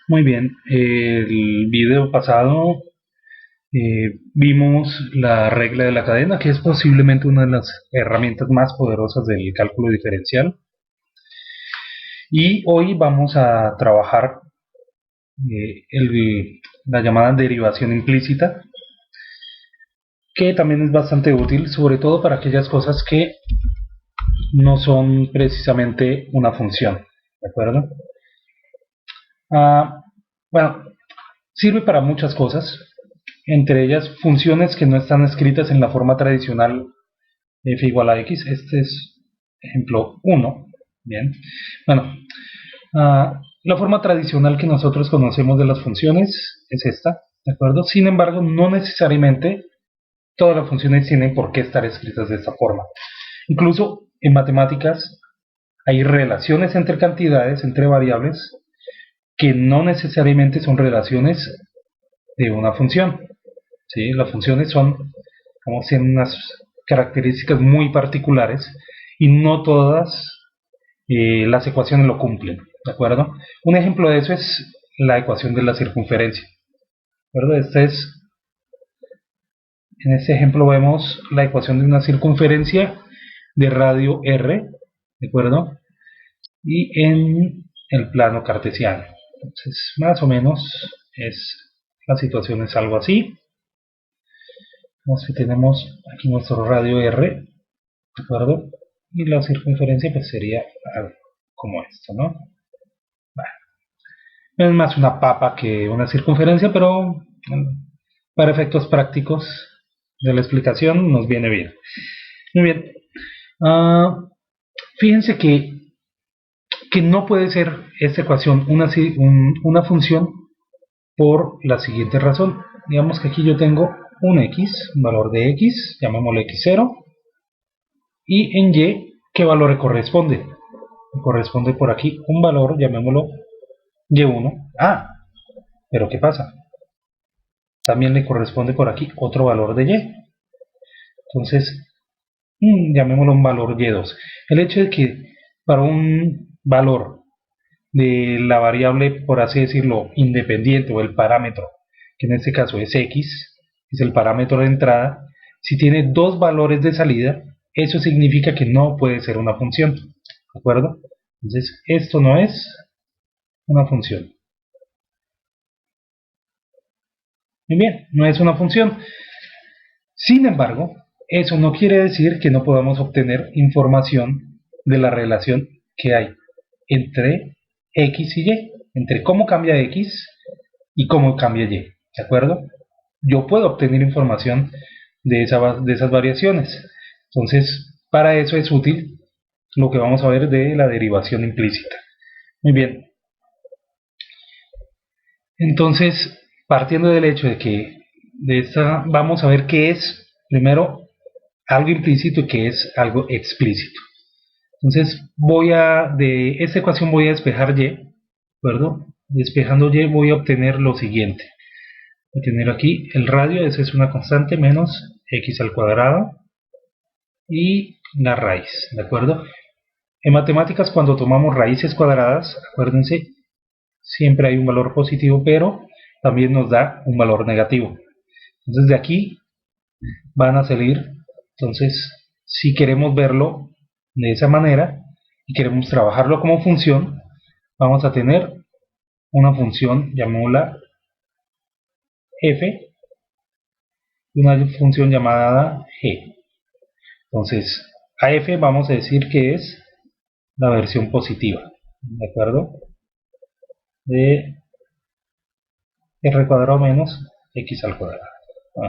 Muy bien, el video pasado vimos la regla de la cadena, que es posiblemente una de las herramientas más poderosas del cálculo diferencial. Y hoy vamos a trabajar la llamada derivación implícita, que también es bastante útil, sobre todo para aquellas cosas que no son precisamente una función. ¿De acuerdo? Ah, bueno, sirve para muchas cosas, entre ellas funciones que no están escritas en la forma tradicional f igual a x. Este es ejemplo 1. Bien, bueno, la forma tradicional que nosotros conocemos de las funciones es esta, ¿de acuerdo? Sin embargo, no necesariamente todas las funciones tienen por qué estar escritas de esta forma. Incluso en matemáticas hay relaciones entre cantidades, entre variables, que no necesariamente son relaciones de una función. ¿Sí? Las funciones son, como si en unas características muy particulares y no todas las ecuaciones lo cumplen, ¿de acuerdo? Un ejemplo de eso es la ecuación de la circunferencia, ¿de acuerdo? En este ejemplo vemos la ecuación de una circunferencia de radio r, ¿de acuerdo? Y en el plano cartesiano. Entonces, más o menos la situación es algo así. Vemos que tenemos aquí nuestro radio r, ¿de acuerdo? Y la circunferencia pues sería algo como esto, ¿no? Bueno, es más una papa que una circunferencia, pero para efectos prácticos de la explicación nos viene bien. Muy bien. Uh, Fíjense que no puede ser esta ecuación una función por la siguiente razón. Digamos que aquí yo tengo un x, un valor de x, llamémoslo x0, y en y, ¿qué valor le corresponde? Le corresponde por aquí un valor, llamémoslo y1. Pero ¿qué pasa? También le corresponde por aquí otro valor de y. Entonces, llamémoslo un valor y2. El hecho de que para un valor de la variable, por así decirlo, independiente, o el parámetro, que en este caso es x, es el parámetro de entrada, si tiene dos valores de salida, eso significa que no puede ser una función, ¿de acuerdo? Entonces, esto no es una función. Muy bien, no es una función. Sin embargo, eso no quiere decir que no podamos obtener información de la relación que hay entre x y y, entre cómo cambia x y cómo cambia y, ¿de acuerdo? Yo puedo obtener información de esas variaciones. Entonces, para eso es útil lo que vamos a ver de la derivación implícita. Muy bien. Entonces, partiendo del hecho de que vamos a ver qué es, primero, algo implícito y qué es algo explícito. Entonces, de esta ecuación voy a despejar y, ¿de acuerdo? Despejando y voy a obtener lo siguiente. Voy a tener aquí el radio, esa es una constante, menos x al cuadrado, y la raíz, ¿de acuerdo? En matemáticas, cuando tomamos raíces cuadradas, acuérdense, siempre hay un valor positivo, pero también nos da un valor negativo. Entonces, de aquí van a salir, entonces, si queremos verlo de esa manera y queremos trabajarlo como función, vamos a tener una función, llamémosla f, y una función llamada g. Entonces, a f vamos a decir que es la versión positiva, ¿de acuerdo? De r cuadrado menos x al cuadrado.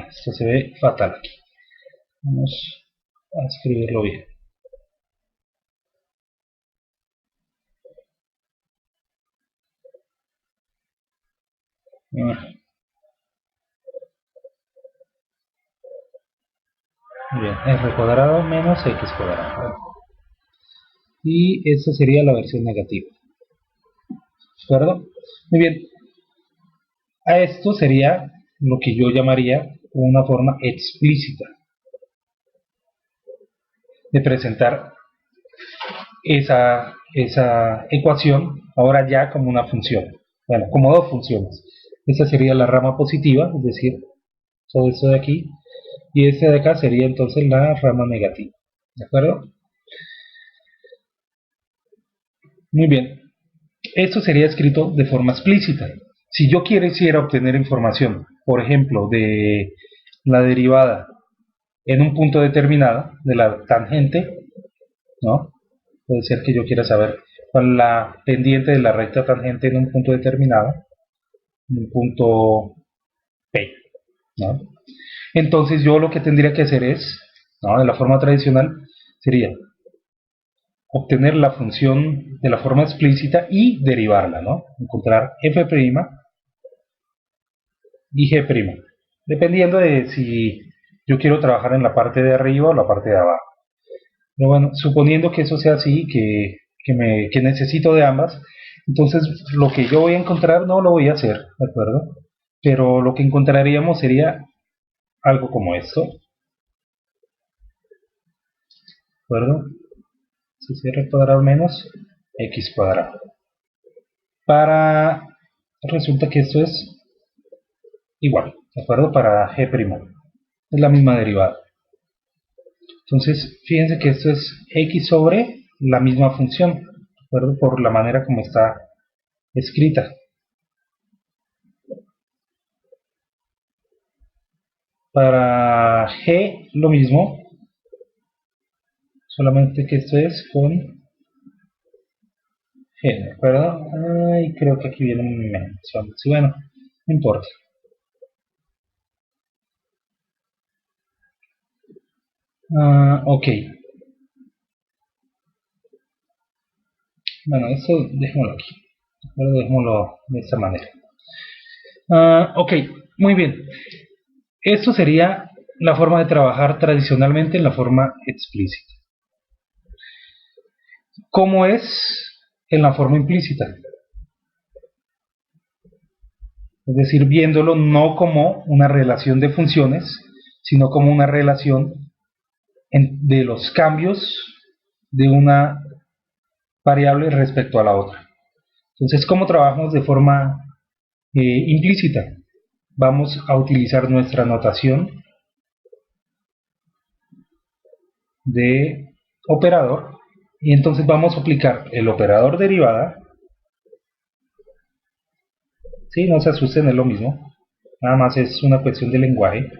Esto se ve fatal aquí. Vamos a escribirlo bien. Bien, r cuadrado menos x cuadrado. Y esta sería la versión negativa. ¿De acuerdo? Muy bien. A esto sería lo que yo llamaría una forma explícita de presentar esa ecuación ahora ya como una función. bueno, como dos funciones. Esta sería la rama positiva, es decir, todo esto de aquí, y este de acá sería entonces la rama negativa, ¿de acuerdo? Muy bien, esto sería escrito de forma explícita. Si yo quisiera obtener información, por ejemplo, de la derivada en un punto determinado de la tangente, ¿no? Puede ser que yo quiera saber cuál es la pendiente de la recta tangente en un punto determinado, en un punto P, ¿no? Entonces yo lo que tendría que hacer es, ¿no?, de la forma tradicional, sería obtener la función de la forma explícita y derivarla, ¿no? Encontrar f' y g', dependiendo de si yo quiero trabajar en la parte de arriba o la parte de abajo. Pero bueno, suponiendo que eso sea así, que necesito de ambas, entonces lo que yo voy a encontrar no lo voy a hacer, ¿de acuerdo? Pero lo que encontraríamos sería algo como esto, ¿de acuerdo? CR cuadrado menos x cuadrado. Resulta que esto es igual, ¿de acuerdo? Para g', es la misma derivada. Entonces, fíjense que esto es x sobre la misma función, ¿de acuerdo? Por la manera como está escrita. Para g lo mismo, solamente que esto es con g, ¿de acuerdo? Ay, creo que aquí viene un mención. Sí, bueno, no importa. Ok. Bueno, esto dejémoslo aquí. Pero dejémoslo de esta manera. Ok, muy bien. Esto sería la forma de trabajar tradicionalmente en la forma explícita. ¿Cómo es en la forma implícita? Es decir, viéndolo no como una relación de funciones, sino como una relación de los cambios de una variable respecto a la otra. Entonces, ¿cómo trabajamos de forma implícita? Vamos a utilizar nuestra notación de operador y entonces vamos a aplicar el operador derivada. Sí, no se asusten, es lo mismo, nada más es una cuestión de lenguaje.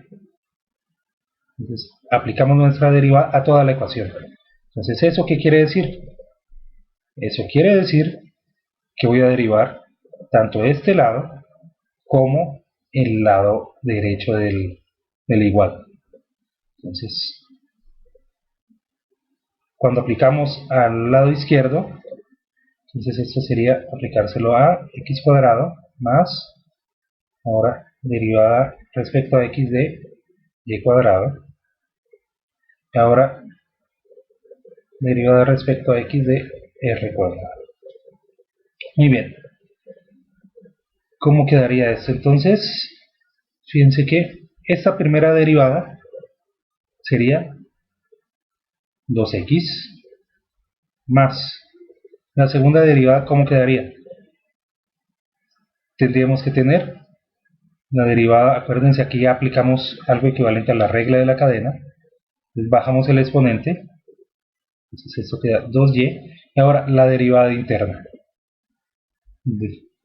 Entonces aplicamos nuestra derivada a toda la ecuación. Entonces, ¿eso qué quiere decir? Eso quiere decir que voy a derivar tanto este lado como el lado derecho del igual. Entonces, cuando aplicamos al lado izquierdo, entonces esto sería aplicárselo a x cuadrado más, ahora, derivada respecto a x de y cuadrado, y ahora derivada respecto a x de r cuadrado. Muy bien. ¿Cómo quedaría esto? Entonces, fíjense que esta primera derivada sería 2x más la segunda derivada. ¿Cómo quedaría? Tendríamos que tener la derivada, acuérdense, aquí ya aplicamos algo equivalente a la regla de la cadena, entonces bajamos el exponente, entonces esto queda 2y, y ahora la derivada interna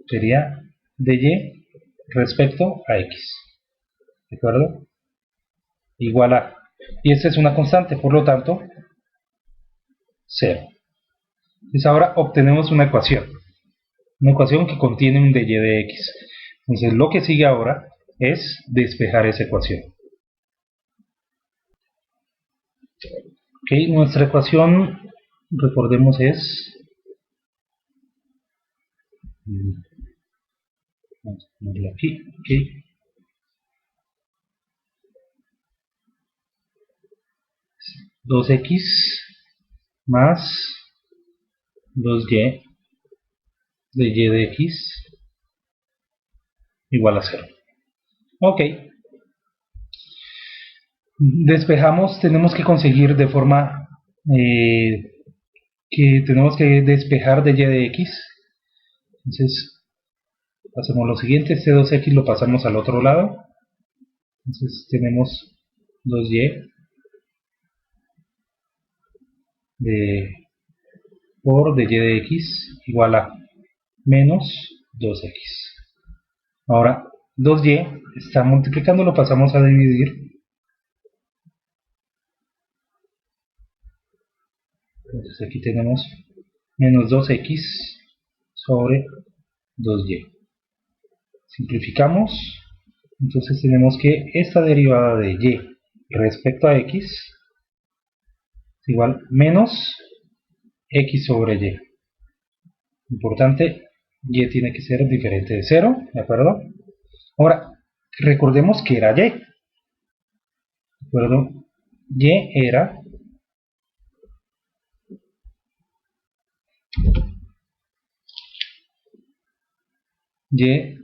sería dy respecto a x, ¿de acuerdo? Igual a, y esta es una constante, por lo tanto 0. Entonces ahora obtenemos una ecuación que contiene un dy de x. Entonces lo que sigue ahora es despejar esa ecuación. Ok, nuestra ecuación, recordemos, es, vamos a ponerla aquí, ok, 2x más 2y de y de x igual a 0. Ok, despejamos, tenemos que conseguir de forma que tenemos que despejar de y de x. Entonces hacemos lo siguiente, este 2x lo pasamos al otro lado, entonces tenemos 2y por dy de x igual a menos 2x. Ahora 2y está multiplicando, lo pasamos a dividir, entonces aquí tenemos menos 2x sobre 2y. Simplificamos, entonces tenemos que esta derivada de y respecto a x es igual menos x sobre y. Importante, y tiene que ser diferente de 0, ¿de acuerdo? Ahora, recordemos que era y, ¿de acuerdo? Y era y,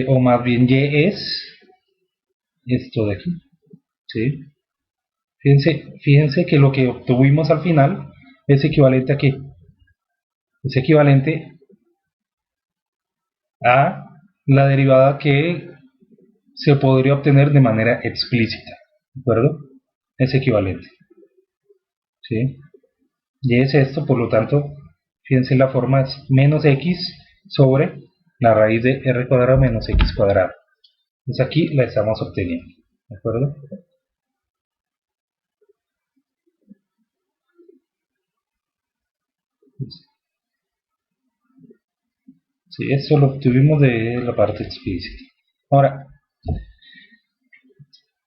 o más bien y es esto de aquí, ¿sí? Fíjense que lo que obtuvimos al final es equivalente a ¿qué? Es equivalente a la derivada que se podría obtener de manera explícita, ¿de acuerdo? Es equivalente, ¿sí? Y es esto, por lo tanto, fíjense la forma es menos x sobre la raíz de r cuadrado menos x cuadrado. Entonces aquí la estamos obteniendo, ¿de acuerdo? Sí, esto lo obtuvimos de la parte explícita. Ahora,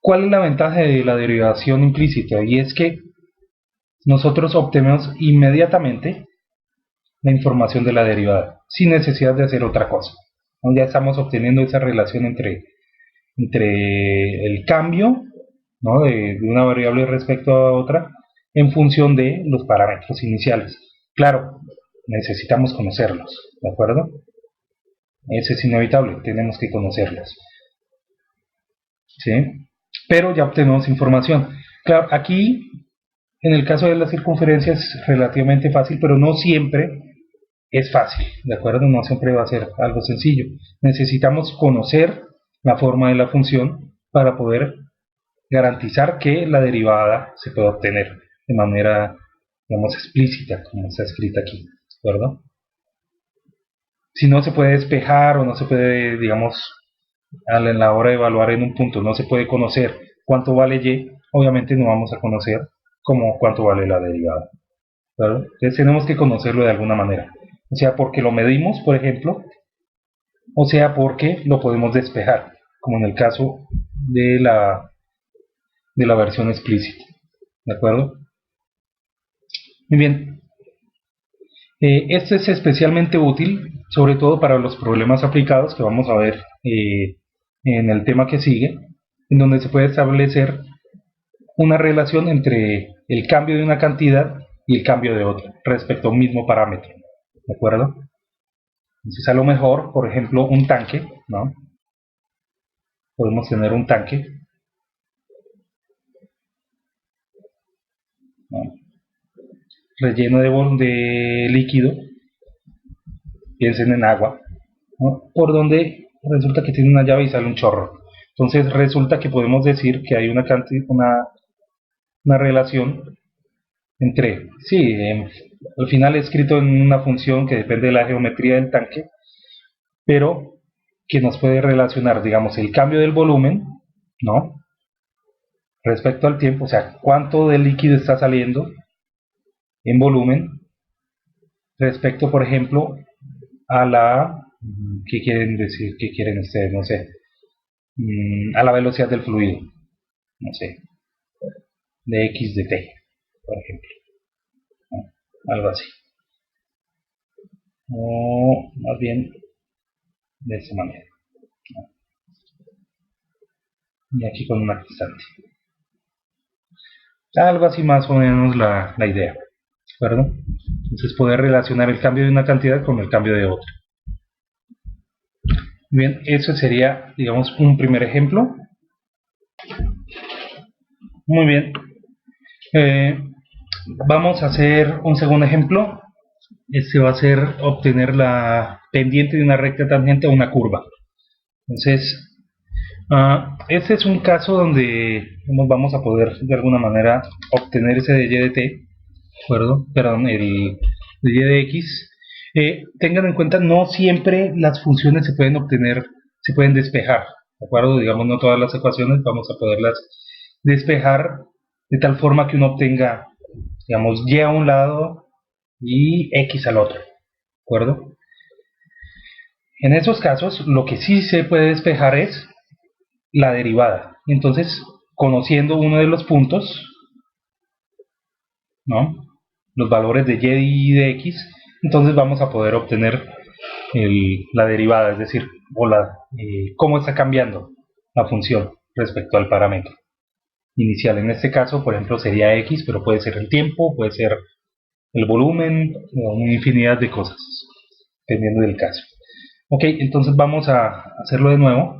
¿cuál es la ventaja de la derivación implícita? Y es que nosotros obtenemos inmediatamente la información de la derivada, sin necesidad de hacer otra cosa. Ya estamos obteniendo esa relación entre el cambio, ¿no? de una variable respecto a otra en función de los parámetros iniciales. Claro, necesitamos conocerlos, ¿de acuerdo? Eso es inevitable, tenemos que conocerlos, ¿sí? Pero ya obtenemos información. Claro, aquí en el caso de la circunferencia es relativamente fácil, pero no siempre es fácil, ¿de acuerdo? No siempre va a ser algo sencillo. Necesitamos conocer la forma de la función para poder garantizar que la derivada se puede obtener de manera, digamos, explícita, como está escrita aquí, ¿de acuerdo? Si no se puede despejar o no se puede, digamos, en la hora de evaluar en un punto, no se puede conocer cuánto vale y, obviamente no vamos a conocer como cuánto vale la derivada, ¿verdad? Entonces tenemos que conocerlo de alguna manera, o sea, porque lo medimos, por ejemplo, o sea, porque lo podemos despejar, como en el caso de la versión explícita, ¿de acuerdo? Muy bien, esto es especialmente útil, sobre todo para los problemas aplicados que vamos a ver en el tema que sigue, en donde se puede establecer una relación entre el cambio de una cantidad y el cambio de otra respecto a un mismo parámetro, ¿de acuerdo? Entonces a lo mejor, por ejemplo, un tanque, ¿no? Podemos tener un tanque, ¿no? Relleno de líquido, piensen en agua, ¿no? Por donde resulta que tiene una llave y sale un chorro. Entonces resulta que podemos decir que hay una relación entre, sí, al final escrito en una función que depende de la geometría del tanque, pero que nos puede relacionar, digamos, el cambio del volumen, ¿no? Respecto al tiempo, o sea, cuánto de líquido está saliendo en volumen respecto, por ejemplo, a la, ¿qué quieren decir? ¿Qué quieren ustedes? No sé, a la velocidad del fluido, no sé, de x de t, por ejemplo, ¿no? Algo así. O más bien de esta manera, ¿no? Y aquí con una constante. Algo así más o menos la idea, ¿de acuerdo? Entonces poder relacionar el cambio de una cantidad con el cambio de otra. Bien, eso sería, digamos, un primer ejemplo. Muy bien. Vamos a hacer un segundo ejemplo. este va a ser obtener la pendiente de una recta tangente a una curva. Entonces, este es un caso donde vamos a poder de alguna manera obtener ese de y de t, ¿de acuerdo? Perdón, el de y de x. Tengan en cuenta, no siempre las funciones se pueden obtener, se pueden despejar, ¿de acuerdo? Digamos, no todas las ecuaciones vamos a poderlas despejar de tal forma que uno obtenga, digamos, y a un lado y x al otro, ¿de acuerdo? En esos casos, lo que sí se puede despejar es la derivada. Entonces, conociendo uno de los puntos, ¿no?, los valores de y y de x, entonces vamos a poder obtener la derivada, es decir, cómo está cambiando la función respecto al parámetro inicial. En este caso, por ejemplo, sería x, pero puede ser el tiempo, puede ser el volumen, o una infinidad de cosas, dependiendo del caso. Ok, entonces vamos a hacerlo de nuevo.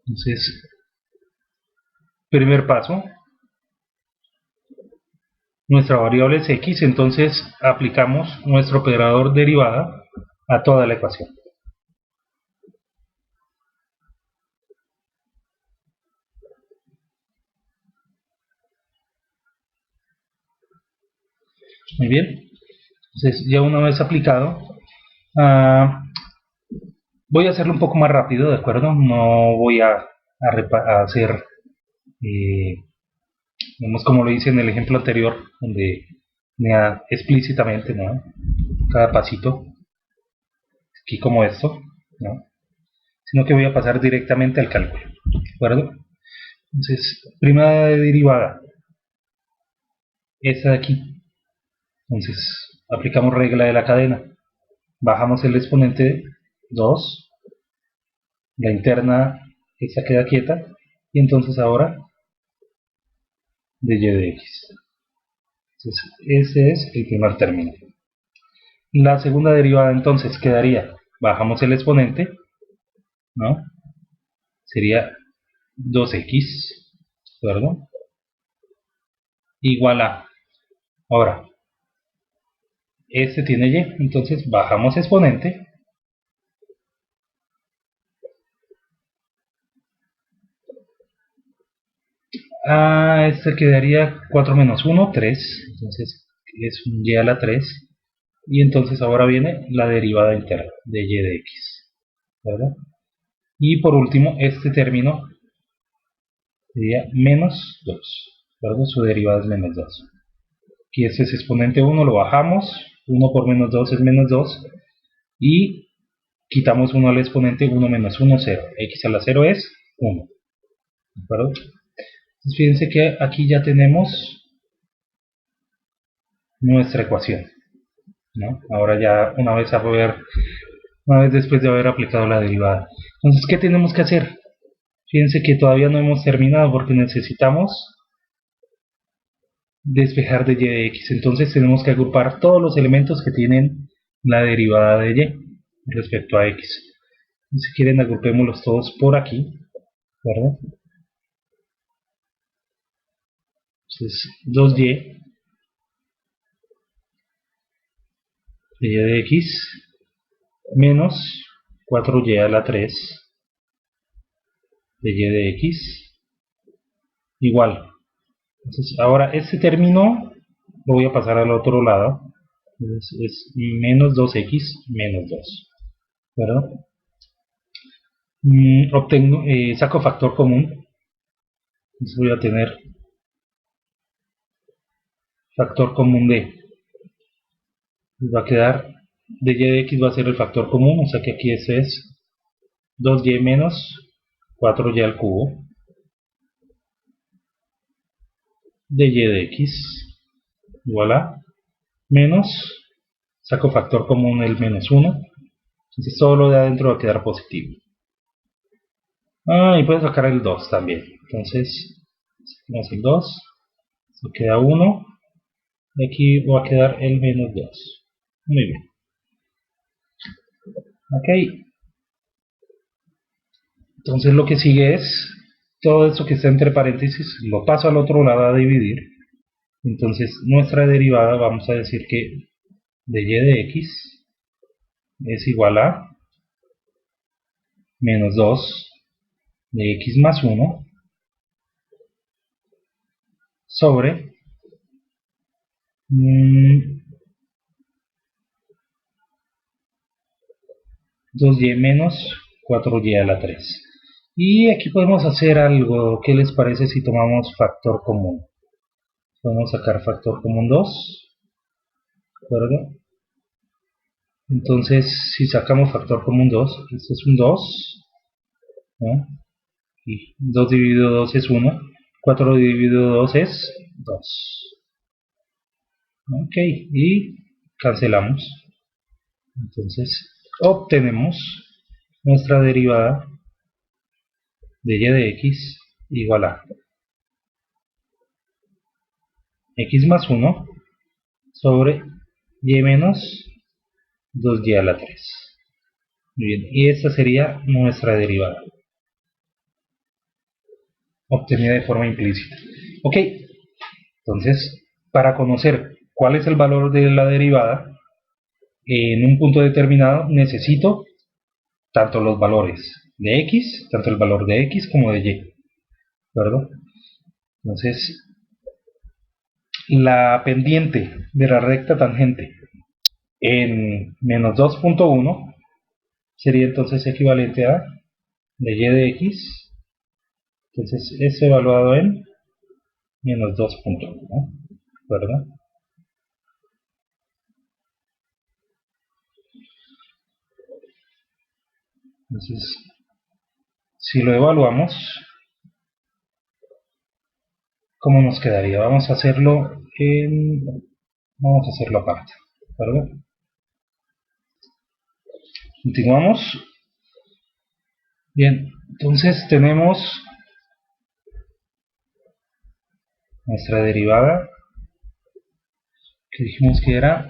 Entonces, primer paso, nuestra variable es x, entonces aplicamos nuestro operador derivada a toda la ecuación. Muy bien, entonces ya una vez aplicado, voy a hacerlo un poco más rápido, ¿de acuerdo? No voy a hacer, vemos como lo hice en el ejemplo anterior, donde tenía explícitamente, ¿no?, cada pasito, aquí como esto, ¿no?, sino que voy a pasar directamente al cálculo, ¿de acuerdo? Entonces, primera derivada, esta de aquí. Entonces, aplicamos regla de la cadena. Bajamos el exponente 2, la interna, esta queda quieta, y entonces ahora de y de x. Entonces, ese es el primer término. La segunda derivada entonces quedaría, bajamos el exponente, ¿no?, sería 2x, ¿de acuerdo?, igual a, ahora, este tiene y, entonces bajamos exponente, este quedaría 4 menos 1, 3, entonces es un y a la 3, y entonces ahora viene la derivada interna de y de x, ¿verdad? Y por último, este término sería menos 2, ¿verdad? Su derivada es menos 2. Aquí este es exponente 1, lo bajamos, 1 por menos 2 es menos 2, y quitamos 1 al exponente, 1 menos 1, 0. X a la 0 es 1, ¿de acuerdo? Entonces fíjense que aquí ya tenemos nuestra ecuación, ¿no? Ahora ya una vez después de haber aplicado la derivada. Entonces, ¿qué tenemos que hacer? Fíjense que todavía no hemos terminado porque necesitamos despejar de y de x. Entonces tenemos que agrupar todos los elementos que tienen la derivada de y respecto a x. Si quieren, agrupémoslos todos por aquí, ¿verdad? Entonces 2y de y de x menos 4y a la 3 de y de x igual. Entonces ahora este término lo voy a pasar al otro lado. Entonces es menos 2x menos 2, ¿verdad? Saco factor común. Entonces voy a tener factor común de, va a quedar, de y de x va a ser el factor común, o sea que aquí ese es 2y menos 4y al cubo de y de x igual a menos, saco factor común el menos 1, entonces todo lo de adentro va a quedar positivo. Y puedo sacar el 2 también, entonces sacamos el 2, esto queda 1, y aquí va a quedar el menos 2. Muy bien. Ok, entonces lo que sigue es todo esto que está entre paréntesis, lo paso al otro lado a dividir. Entonces nuestra derivada, vamos a decir que de y de x es igual a menos 2 de x más 1 sobre 2y menos 4y a la 3. Y aquí podemos hacer algo. ¿Qué les parece si tomamos factor común? Podemos sacar factor común 2, ¿de acuerdo? Entonces, si sacamos factor común 2, esto es un 2, ¿no? Y 2 dividido 2 es 1, 4 dividido 2 es 2. Ok, y cancelamos. Entonces, obtenemos nuestra derivada de y de x igual a x más 1 sobre y menos 2y a la 3. Muy bien, y esta sería nuestra derivada, obtenida de forma implícita. Ok, entonces, para conocer cuál es el valor de la derivada, en un punto determinado necesito tanto los valores de x, tanto el valor de x como de y, ¿de acuerdo? Entonces, la pendiente de la recta tangente en menos 2.1 sería entonces equivalente a de y de x, entonces es evaluado en menos 2.1, ¿de acuerdo? Entonces, si lo evaluamos, ¿cómo nos quedaría? Vamos a hacerlo aparte, ¿de acuerdo? Continuamos. Bien, entonces tenemos nuestra derivada, que dijimos que era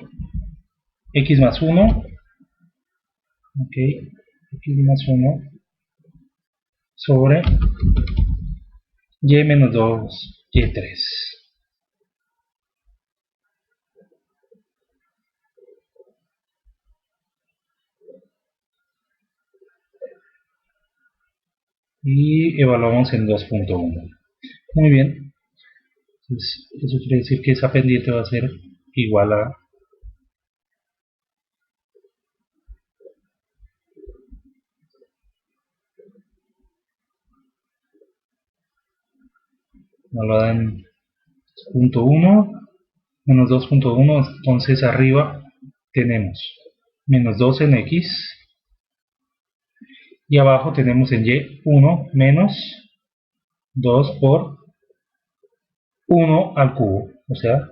x más 1, ok, x más 1 sobre y menos 2, y3. Y evaluamos en 2.1. Muy bien. Entonces, eso quiere decir que esa pendiente va a ser igual a evaluada en 2.1 menos 2.1. Entonces arriba tenemos menos 2 en x y abajo tenemos en y 1 menos 2 por 1 al cubo, o sea,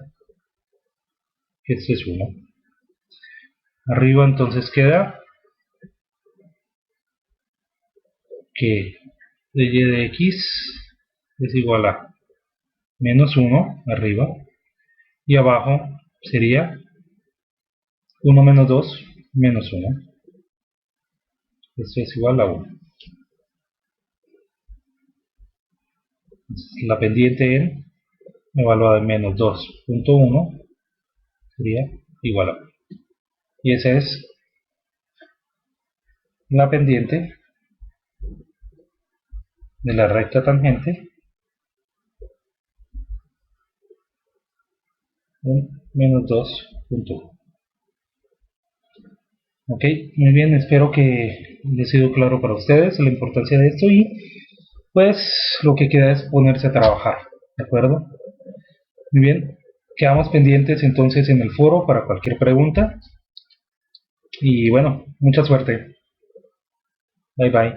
esto es 1. Arriba entonces queda que de y de x es igual a menos 1 arriba y abajo sería 1 menos 2 menos 1. Esto es igual a 1. Entonces, la pendiente en evaluada en menos 2.1 sería igual a 1. Y esa es la pendiente de la recta tangente en menos 2.1. Ok, muy bien, espero que haya sido claro para ustedes la importancia de esto y pues lo que queda es ponerse a trabajar, ¿de acuerdo? Muy bien, quedamos pendientes entonces en el foro para cualquier pregunta y bueno, mucha suerte. Bye bye.